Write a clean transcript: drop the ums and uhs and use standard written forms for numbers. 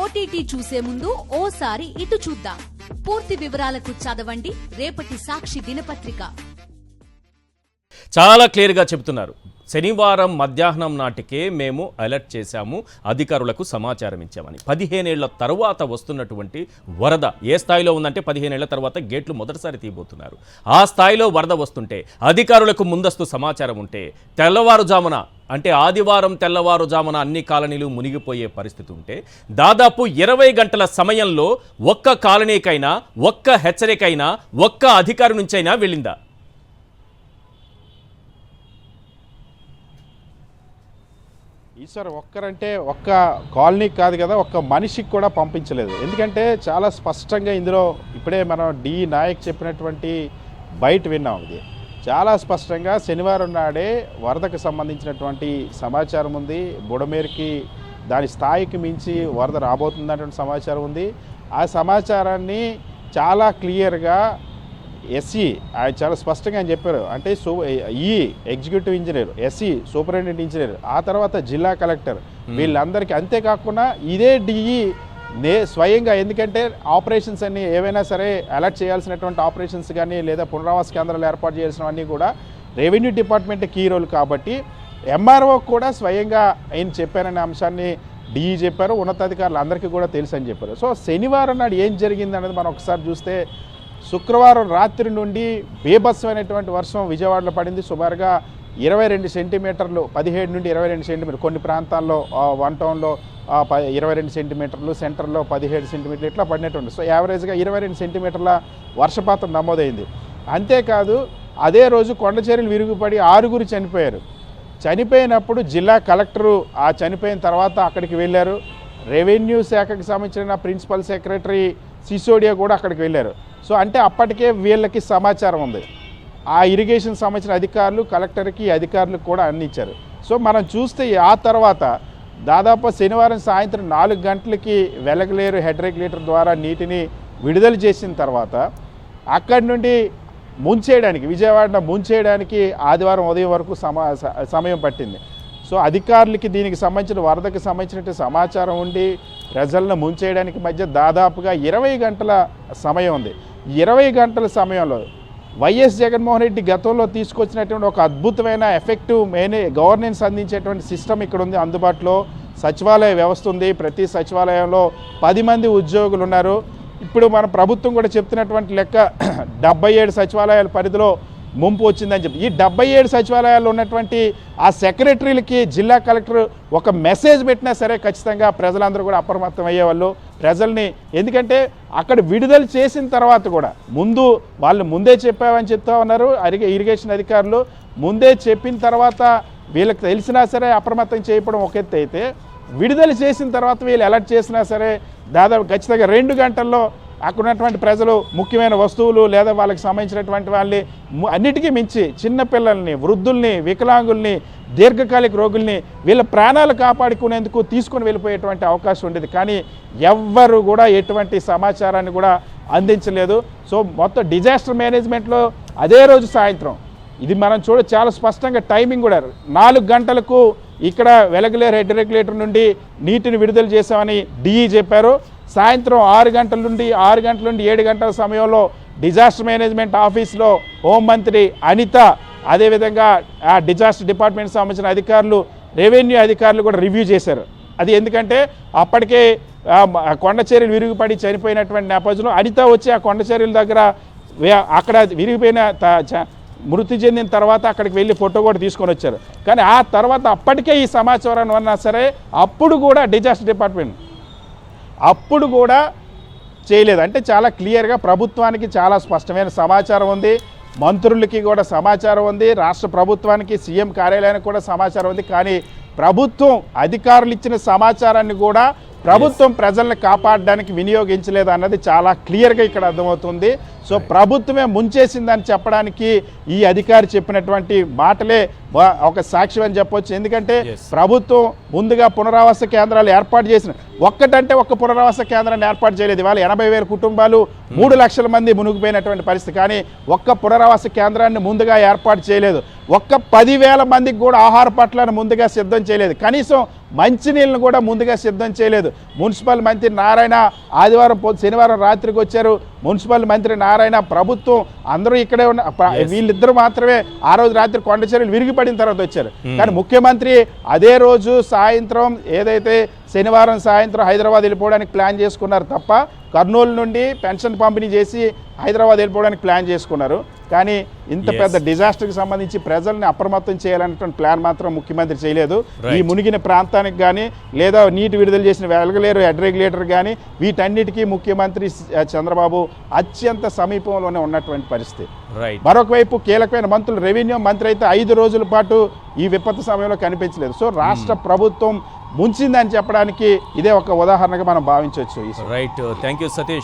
OTT చూసే ముందు ఓసారి ఇటు చూద్దాం. పూర్తి వివరాలకు చదవండి రేపటి సాక్షి దినపత్రిక. చాలా క్లియర్గా చెబుతున్నారు. శనివారం మధ్యాహ్నం నాటికే మేము అలర్ట్ చేశాము, అధికారులకు సమాచారం ఇచ్చామని. 15 ఏళ్ల తర్వాత వస్తున్నటువంటి వరద ఏ స్థాయిలో ఉందంటే 15 ఏళ్ల తర్వాత గేట్లు మొదటిసారి తీయబోతున్నారు. ఆ స్థాయిలో వరద వస్తుంటే అధికారులకు ముందస్తు సమాచారం ఉంటే తెల్లవారుజామున అంటే ఆదివారం తెల్లవారుజామున అన్ని కాలనీలు మునిగిపోయే పరిస్థితి ఉంటే దాదాపు 20 గంటల సమయంలో ఒక్క కాలనీకైనా ఒక్క హెచ్చరికైనా ఒక్క అధికారి నుంచైనా వెళ్ళిందా? ఈసారి ఒక్కరంటే ఒక్క కాలనీకి కాదు కదా, ఒక్క మనిషికి కూడా పంపించలేదు. ఎందుకంటే చాలా స్పష్టంగా ఇందులో ఇప్పుడే మనం డి నాయక్ చెప్పినటువంటి బయట విన్నాం. ఇది చాలా స్పష్టంగా శనివారం నాడే వరదకు సంబంధించినటువంటి సమాచారం ఉంది. బుడమేరుకి దాని స్థాయికి మించి వరద రాబోతుందనేటువంటి సమాచారం ఉంది. ఆ సమాచారాన్ని చాలా క్లియర్గా ఎస్ఈ ఆయన చాలా స్పష్టంగా ఆయన చెప్పారు. అంటే executive engineer, SE superintendent engineer, ఆ తర్వాత జిల్లా కలెక్టర్, వీళ్ళందరికీ, అంతేకాకుండా ఇదే డిఈ స్వయంగా, ఎందుకంటే ఆపరేషన్స్ అన్ని ఏవైనా సరే అలర్ట్ చేయాల్సినటువంటి ఆపరేషన్స్ కానీ లేదా పునరావాస కేంద్రాలు ఏర్పాటు చేయాల్సినవన్నీ కూడా రెవెన్యూ డిపార్ట్మెంట్ కీ రోల్ కాబట్టి ఎంఆర్ఓ కూడా స్వయంగా ఆయన చెప్పారనే అంశాన్ని డిఈ చెప్పారు. ఉన్నతాధికారులు అందరికీ కూడా తెలుసు అని చెప్పారు. సో శనివారం నాడు ఏం జరిగింది అనేది మనం ఒకసారి చూస్తే, శుక్రవారం రాత్రి నుండి బీభత్సమైనటువంటి వర్షం విజయవాడలో పడింది. సుమారుగా 22 సెంటీమీటర్లు, 17 నుండి 22 సెంటీమీటర్లు, కొన్ని ప్రాంతాల్లో వన్ టౌన్లో 22 సెంటీమీటర్లు, సెంటర్లో 17 సెంటీమీటర్లు ఇట్లా పడినటువంటి. సో యావరేజ్గా 22 సెంటీమీటర్ల వర్షపాతం నమోదైంది. అంతేకాదు అదే రోజు కొండచర్యలు విరుగుపడి 6 చనిపోయారు. చనిపోయినప్పుడు జిల్లా కలెక్టరు ఆ చనిపోయిన తర్వాత అక్కడికి వెళ్ళారు. రెవెన్యూ శాఖకు సంబంధించిన ప్రిన్సిపల్ సెక్రటరీ సిసోడియా కూడా అక్కడికి వెళ్ళారు. సో అంటే అప్పటికే వీళ్ళకి సమాచారం ఉంది. ఆ ఇరిగేషన్ సంబంధించిన అధికారులు కలెక్టర్కి అధికారులకు కూడా అందించారు. సో మనం చూస్తే ఆ తర్వాత దాదాపు శనివారం సాయంత్రం 4 గంటలకి వెలగలేరు హెడ్ రెగ్యులేటర్ ద్వారా నీటిని విడుదల చేసిన తర్వాత అక్కడి నుండి ముంచేయడానికి, విజయవాడ ముంచేయడానికి ఆదివారం ఉదయం వరకు సమయం పట్టింది. సో అధికారులకి దీనికి సంబంధించిన వరదకు సంబంధించిన సమాచారం ఉండి ప్రజలను ముంచేయడానికి మధ్య దాదాపుగా 20 గంటల సమయం ఉంది. 20 గంటల సమయంలో వైఎస్ జగన్మోహన్ రెడ్డి గతంలో తీసుకొచ్చినటువంటి ఒక అద్భుతమైన ఎఫెక్టివ్ గవర్నెన్స్ అందించేటువంటి సిస్టమ్ ఇక్కడ ఉంది అందుబాటులో. సచివాలయ వ్యవస్థ ఉంది. ప్రతి సచివాలయంలో 10 మంది ఉద్యోగులు ఉన్నారు. ఇప్పుడు మన ప్రభుత్వం కూడా చెప్తున్నటువంటి లెక్క 77 సచివాలయాల పరిధిలో ముంపు వచ్చిందని చెప్పి, ఈ 77 సచివాలయాల్లో ఉన్నటువంటి ఆ సెక్రటరీలకి జిల్లా కలెక్టర్ ఒక మెసేజ్ పెట్టినా సరే ఖచ్చితంగా ప్రజలందరూ కూడా అప్రమత్తం అయ్యేవాళ్ళు. ప్రజల్ని, ఎందుకంటే అక్కడ విడుదల చేసిన తర్వాత కూడా వాళ్ళు ముందే చెప్పామని చెప్తా ఉన్నారు ఇరిగేషన్ అధికారులు. ముందే చెప్పిన తర్వాత వీళ్ళకి తెలిసినా సరే అప్రమత్తం చేయడం ఒక ఎత్తు అయితే, విడుదల చేసిన తర్వాత వీళ్ళు అలర్ట్ చేసినా సరే దాదాపు ఖచ్చితంగా 2 గంటల్లో అక్కడ ఉన్నటువంటి ప్రజలు ముఖ్యమైన వస్తువులు లేదా వాళ్ళకి సంబంధించినటువంటి వాళ్ళని అన్నిటికీ మించి చిన్నపిల్లల్ని, వృద్ధుల్ని, వికలాంగుల్ని, దీర్ఘకాలిక రోగుల్ని వీళ్ళ ప్రాణాలు కాపాడుకునేందుకు తీసుకొని వెళ్ళిపోయేటువంటి అవకాశం ఉండేది. కానీ ఎవ్వరు కూడా ఎటువంటి సమాచారాన్ని కూడా అందించలేదు. సో మొత్తం డిజాస్టర్ మేనేజ్మెంట్లో అదే రోజు సాయంత్రం ఇది మనం చాలా స్పష్టంగా టైమింగ్ కూడా 4 గంటలకు ఇక్కడ వెలగలేరు హెడ్ రెగ్యులేటర్ నుండి నీటిని విడుదల చేశామని డిఈ చెప్పారు. సాయంత్రం 6 గంటల నుండి 7 గంటల సమయంలో డిజాస్టర్ మేనేజ్మెంట్ ఆఫీస్లో హోంమంత్రి అనిత, అదేవిధంగా ఆ డిజాస్టర్ డిపార్ట్మెంట్ సంబంధించిన అధికారులు, రెవెన్యూ అధికారులు కూడా రివ్యూ చేశారు. అది ఎందుకంటే అప్పటికే కొండచర్యలు విరిగిపడి చనిపోయినటువంటి నేపథ్యంలో అనిత వచ్చి ఆ కొండచర్యల దగ్గర అక్కడ విరిగిపోయిన మృతి చెందిన తర్వాత అక్కడికి వెళ్ళి ఫోటో కూడా తీసుకొని వచ్చారు. కానీ ఆ తర్వాత అప్పటికే ఈ సమాచారం అన్నా సరే అప్పుడు కూడా డిజాస్టర్ డిపార్ట్మెంట్ అప్పుడు కూడా చేయలేదు. అంటే చాలా క్లియర్గా ప్రభుత్వానికి చాలా స్పష్టమైన సమాచారం ఉంది, మంత్రులకి కూడా సమాచారం ఉంది, రాష్ట్ర ప్రభుత్వానికి సీఎం కార్యాలయానికి కూడా సమాచారం ఉంది. కానీ ప్రభుత్వం అధికారులు ఇచ్చిన సమాచారాన్ని కూడా ప్రభుత్వం ప్రజల్ని కాపాడడానికి వినియోగించలేదు అన్నది చాలా క్లియర్గా ఇక్కడ అర్థమవుతుంది. సో ప్రభుత్వమే ముంచేసిందని చెప్పడానికి ఈ అధికారి చెప్పినటువంటి మాటలే ఒక సాక్ష్యం అని చెప్పొచ్చు. ఎందుకంటే ప్రభుత్వం ముందుగా పునరావాస కేంద్రాలు ఏర్పాటు చేసిన ఒక్క పునరావాస కేంద్రాన్ని ఏర్పాటు చేయలేదు. ఇవాళ 80,000 కుటుంబాలు 3 లక్షల మంది మునిగిపోయినటువంటి పరిస్థితి. కానీ ఒక్క పునరావాస కేంద్రాన్ని ముందుగా ఏర్పాటు చేయలేదు. 10,000 మందికి కూడా ఆహార పట్లను ముందుగా సిద్ధం చేయలేదు. కనీసం మంచినీళ్ళను కూడా ముందుగా సిద్ధం చేయలేదు. మున్సిపల్ మంత్రి నారాయణ శనివారం రాత్రికి వచ్చారు. మున్సిపల్ మంత్రి నారాయణ, ప్రభుత్వం అందరూ ఇక్కడే ఉన్న వీళ్ళిద్దరూ మాత్రమే ఆ రోజు రాత్రి కొండ చర్యలు విరిగిపడిన తర్వాత వచ్చారు. కానీ ముఖ్యమంత్రి అదే రోజు సాయంత్రం ఏదైతే శనివారం సాయంత్రం హైదరాబాద్ వెళ్ళిపోవడానికి ప్లాన్ చేసుకున్నారు తప్ప కర్నూలు నుండి పెన్షన్ పంపిణీ చేసి హైదరాబాద్ వెళ్ళిపోవడానికి ప్లాన్ చేసుకున్నారు. కానీ ఇంత పెద్ద డిజాస్టర్కి సంబంధించి ప్రజల్ని అప్రమత్తం చేయాలనేటువంటి ప్లాన్ మాత్రం ముఖ్యమంత్రి చేయలేదు. ఈ మునిగిన ప్రాంతానికి కానీ లేదా నీటి విడుదల చేసిన వెలగలేరు హెడ్ రెగ్యులేటర్ కానీ వీటన్నిటికీ ముఖ్యమంత్రి చంద్రబాబు అత్యంత సమీపంలోనే ఉన్నటువంటి పరిస్థితి. మరొక వైపు కీలకమైన మంత్రులు, రెవెన్యూ మంత్రి అయితే 5 రోజుల పాటు ఈ విపత్తు సమయంలో కనిపించలేదు. సో రాష్ట్ర ప్రభుత్వం ముంచిందని చెప్పడానికి ఇదే ఒక ఉదాహరణగా మనం భావించవచ్చు. Right, thank you Satish.